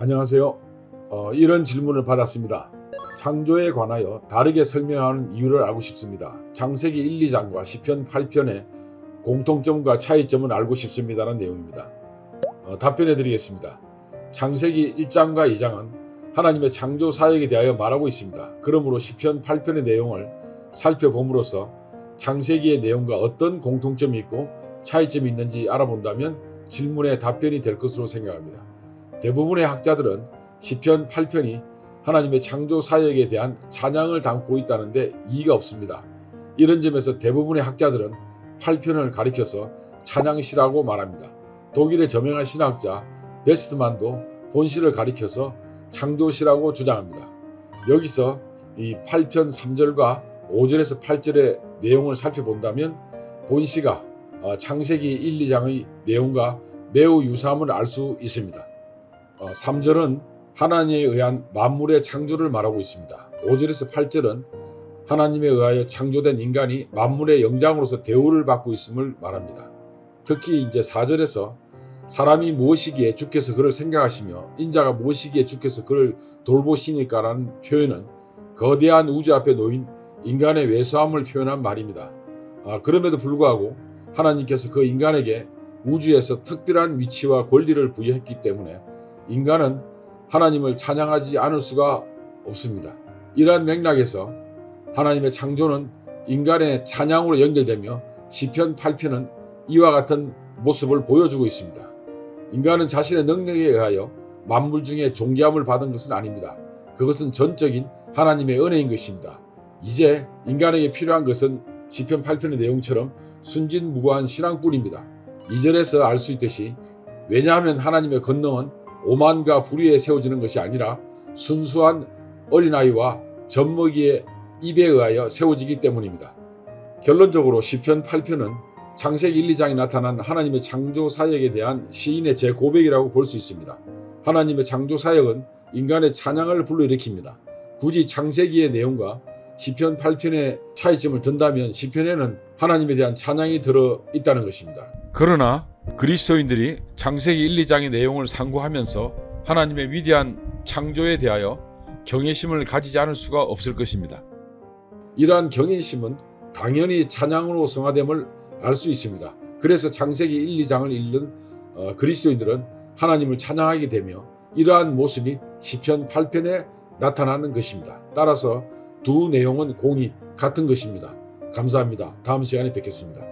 안녕하세요. 이런 질문을 받았습니다. 창조에 관하여 다르게 설명하는 이유를 알고 싶습니다. 창세기 1, 2장과 시편 8편의 공통점과 차이점을 알고 싶습니다라는 내용입니다. 답변해 드리겠습니다. 창세기 1장과 2장은 하나님의 창조 사역에 대하여 말하고 있습니다. 그러므로 시편 8편의 내용을 살펴봄으로써 창세기의 내용과 어떤 공통점이 있고 차이점이 있는지 알아본다면 질문의 답변이 될 것으로 생각합니다. 대부분의 학자들은 시편 8편이 하나님의 창조 사역에 대한 찬양을 담고 있다는데 이의가 없습니다. 이런 점에서 대부분의 학자들은 8편을 가리켜서 찬양시라고 말합니다. 독일의 저명한 신학자 베스트만도 본시를 가리켜서 창조시라고 주장합니다. 여기서 이 8편 3절과 5절에서 8절의 내용을 살펴본다면 본시가 창세기 1, 2장의 내용과 매우 유사함을 알 수 있습니다. 3절은 하나님에 의한 만물의 창조를 말하고 있습니다. 5절에서 8절은 하나님에 의하여 창조된 인간이 만물의 영장으로서 대우를 받고 있음을 말합니다. 특히 이제 4절에서 사람이 무엇이기에 주께서 그를 생각하시며 인자가 무엇이기에 주께서 그를 돌보시니까라는 표현은 거대한 우주 앞에 놓인 인간의 왜소함을 표현한 말입니다. 그럼에도 불구하고 하나님께서 그 인간에게 우주에서 특별한 위치와 권리를 부여했기 때문에 인간은 하나님을 찬양하지 않을 수가 없습니다. 이러한 맥락에서 하나님의 창조는 인간의 찬양으로 연결되며 시편 8편은 이와 같은 모습을 보여주고 있습니다. 인간은 자신의 능력에 의하여 만물 중에 존귀함을 받은 것은 아닙니다. 그것은 전적인 하나님의 은혜인 것입니다. 이제 인간에게 필요한 것은 시편 8편의 내용처럼 순진무구한 신앙뿐입니다. 2절에서 알 수 있듯이 왜냐하면 하나님의 권능은 오만과 불의에 세워지는 것이 아니라 순수한 어린아이와 젖먹이의 입에 의하여 세워지기 때문입니다. 결론적으로 시편 8편은 창세기 1, 2장에 나타난 하나님의 창조 사역에 대한 시인의 재고백이라고 볼 수 있습니다. 하나님의 창조 사역은 인간의 찬양을 불러일으킵니다. 굳이 창세기의 내용과 시편 8편의 차이점을 든다면 시편에는 하나님에 대한 찬양이 들어있다는 것입니다. 그러나 그리스도인들이 창세기 1, 2장의 내용을 상고하면서 하나님의 위대한 창조에 대하여 경외심을 가지지 않을 수가 없을 것입니다. 이러한 경외심은 당연히 찬양으로 성화됨을 알 수 있습니다. 그래서 창세기 1, 2장을 읽는 그리스도인들은 하나님을 찬양하게 되며 이러한 모습이 시편 8편에 나타나는 것입니다. 따라서 두 내용은 공이 같은 것입니다. 감사합니다. 다음 시간에 뵙겠습니다.